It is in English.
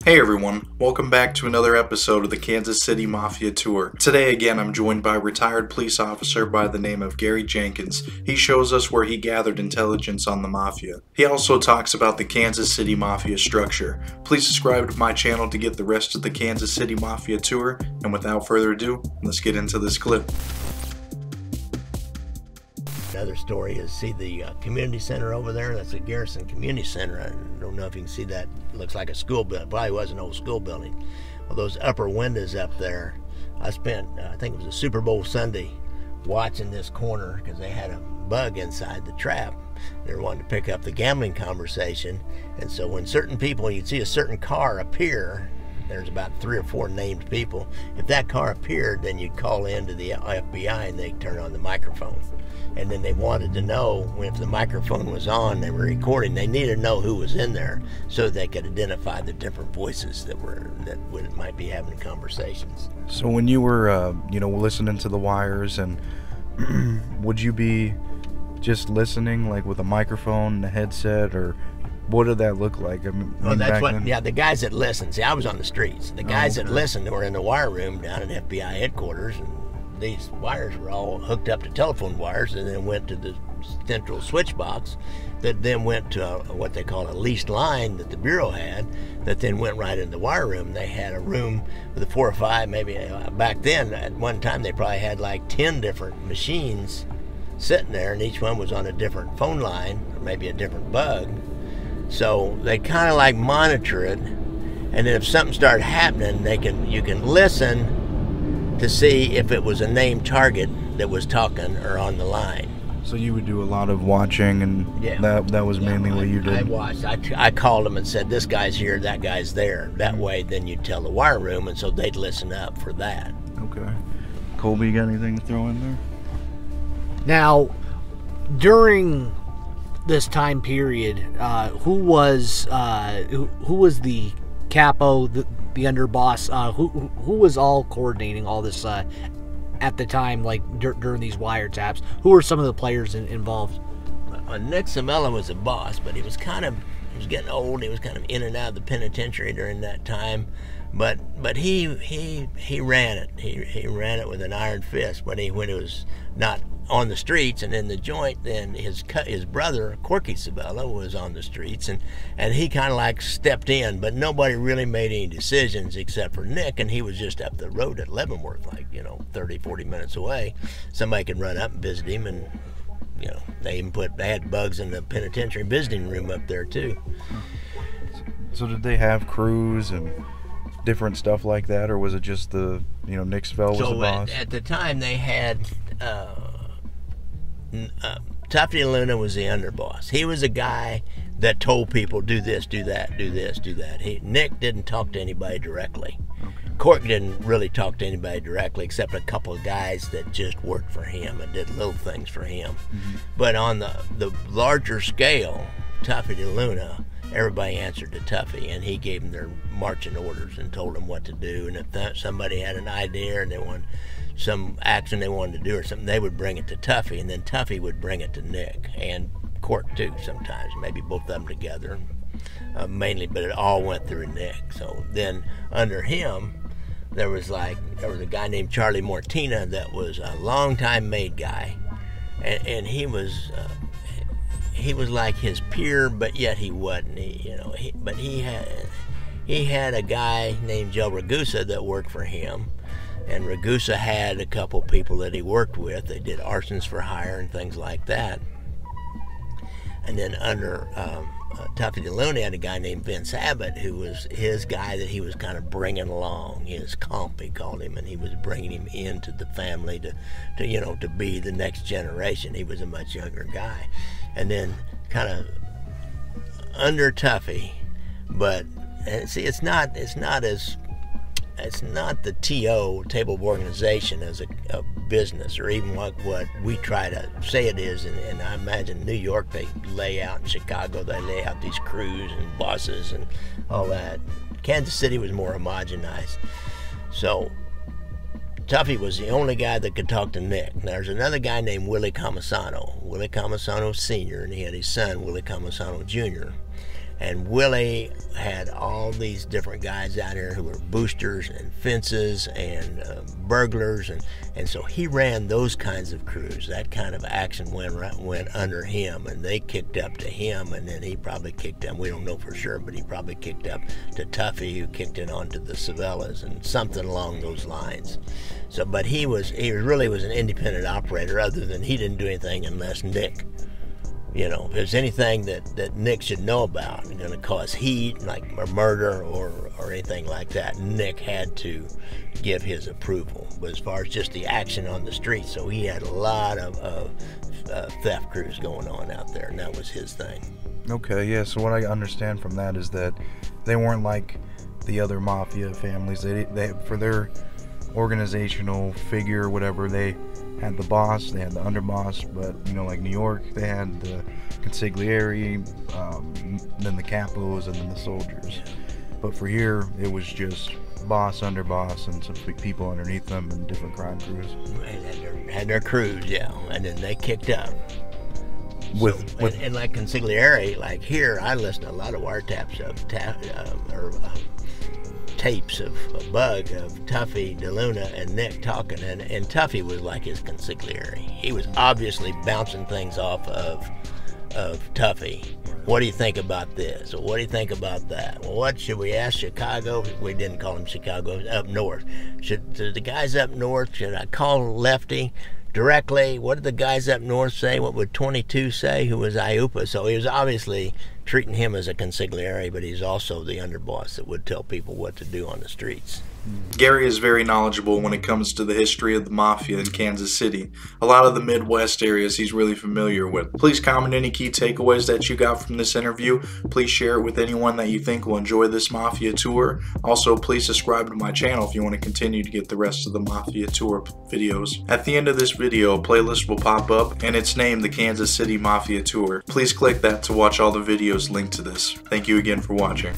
Hey everyone, welcome back to another episode of the Kansas City Mafia Tour. Today again I'm joined by retired police officer by the name of Gary Jenkins. He shows us where he gathered intelligence on the Mafia. He also talks about the Kansas City Mafia structure. Please subscribe to my channel to get the rest of the Kansas City Mafia Tour, and without further ado, let's get into this clip. Another story is, see the community center over there? That's the Garrison Community Center. I don't know if you can see that. It looks like a school building. Probably was an old school building. Well, those upper windows up there, I spent, I think it was a Super Bowl Sunday, watching this corner because they had a bug inside the trap. They were wanting to pick up the gambling conversation. And so when certain people, you'd see a certain car appear, there's about 3 or 4 named people. If that car appeared, then you'd call in to the FBI and they'd turn on the microphone. And then they wanted to know if the microphone was on, they were recording, they needed to know who was in there so they could identify the different voices that might be having conversations. So when you were, listening to the wires, and would you be just listening, like with a microphone and a headset, or what did that look like? I mean, that's what. Then? Yeah, the guys that listened. See, I was on the streets. The guys that listened were in the wire room down in FBI headquarters, and these wires were all hooked up to telephone wires, and then went to the central switch box that then went to what they call a leased line that the Bureau had, that then went right in the wire room. They had a room with 4 or 5, maybe back then, at one time they probably had like 10 different machines sitting there, and each one was on a different phone line, or maybe a different bug. So they kind of like monitor it, and then if something started happening, you can listen to see if it was a named target that was talking or on the line. So you would do a lot of watching, and that was mainly what you did? I watched. I called them and said, this guy's here, that guy's there. That way, then you'd tell the wire room, and so they'd listen up for that. Okay. Colby, you got anything to throw in there? Now, during this time period, who was the capo, the underboss? Who was all coordinating all this at the time, like during these wiretaps? Who were some of the players involved? Nick Samella was the boss, but he was getting old. He was kind of in and out of the penitentiary during that time, but he ran it. He ran it with an iron fist. When it was not on the streets and in the joint, then his brother Corky Sabella was on the streets, and he kind of like stepped in, but nobody really made any decisions except for Nick, and he was just up the road at Leavenworth, like 30-40 minutes away. Somebody could run up and visit him, and they had bugs in the penitentiary visiting room up there too. So did they have crews and different stuff like that, or was it just the Nick Svell was the boss? At the time they had Tuffy Luna was the underboss. He was a guy that told people, do this, do that, do this, do that. Nick didn't talk to anybody directly. Okay. Cork didn't really talk to anybody directly except a couple of guys that just worked for him and did little things for him. Mm-hmm. But on the larger scale, Tuffy Luna, everybody answered to Tuffy, and he gave them their marching orders and told them what to do. And if somebody had an idea and they wanted some action they wanted to do or something, they would bring it to Tuffy, and then Tuffy would bring it to Nick and Cork too sometimes, maybe both of them together, mainly, but it all went through Nick. So then under him, there was a guy named Charlie Mortina that was a longtime made guy, and he was like his peer, but yet he wasn't. He had a guy named Joe Ragusa that worked for him. And Ragusa had a couple people that he worked with. They did arsons for hire and things like that. And then under Tuffy DeLuna had a guy named Vince Abbott, who was his guy that he was kind of bringing along. His comp, he called him, and he was bringing him into the family to be the next generation. He was a much younger guy. And then kind of under Tuffy, but see, it's not the TO, table of organization, as a business, or even what we try to say it is. And I imagine New York, they lay out, in Chicago, they lay out these crews and bosses and all that. Kansas City was more homogenized. So Tuffy was the only guy that could talk to Nick. There's another guy named Willie Comisano Sr., and he had his son, Willie Comisano Jr., And Willie had all these different guys out here who were boosters and fences and burglars, and so he ran those kinds of crews. That kind of action went under him, and they kicked up to him, and then he probably kicked them. We don't know for sure, but he probably kicked up to Tuffy, who kicked it onto the Savellas, and something along those lines. So, but he really was an independent operator, other than he didn't do anything unless Nick. You know, if there's anything that Nick should know about going to cause heat, like a murder or anything like that, Nick had to give his approval. But as far as just the action on the street, so he had a lot of theft crews going on out there, and that was his thing. Okay, yeah, so what I understand from that is that they weren't like the other mafia families. They for their organizational figure, whatever, they had the boss, they had the underboss, but you know, like New York, they had the consigliere, then the capos, and then the soldiers. But for here, it was just boss, underboss, and some people underneath them and different crime crews. Had their crews, yeah, and then they kicked up. And like consigliere, like here, I listen to a lot of wiretaps of tapes of Bug, of Tuffy, DeLuna, and Nick talking, and Tuffy was like his consigliere. He was obviously bouncing things off of Tuffy. What do you think about this? Or what do you think about that? Well, what should we ask Chicago? We didn't call him Chicago, up north. Should the guys up north, should I call Lefty directly? What did the guys up north say? What would 22 say, who was IUPA? So he was obviously treating him as a consigliere, but he's also the underboss that would tell people what to do on the streets. Gary is very knowledgeable when it comes to the history of the Mafia in Kansas City. A lot of the Midwest areas he's really familiar with. Please comment any key takeaways that you got from this interview. Please share it with anyone that you think will enjoy this Mafia tour. Also, please subscribe to my channel if you want to continue to get the rest of the Mafia tour videos. At the end of this video, a playlist will pop up, and it's named the Kansas City Mafia Tour. Please click that to watch all the videos linked to this. Thank you again for watching.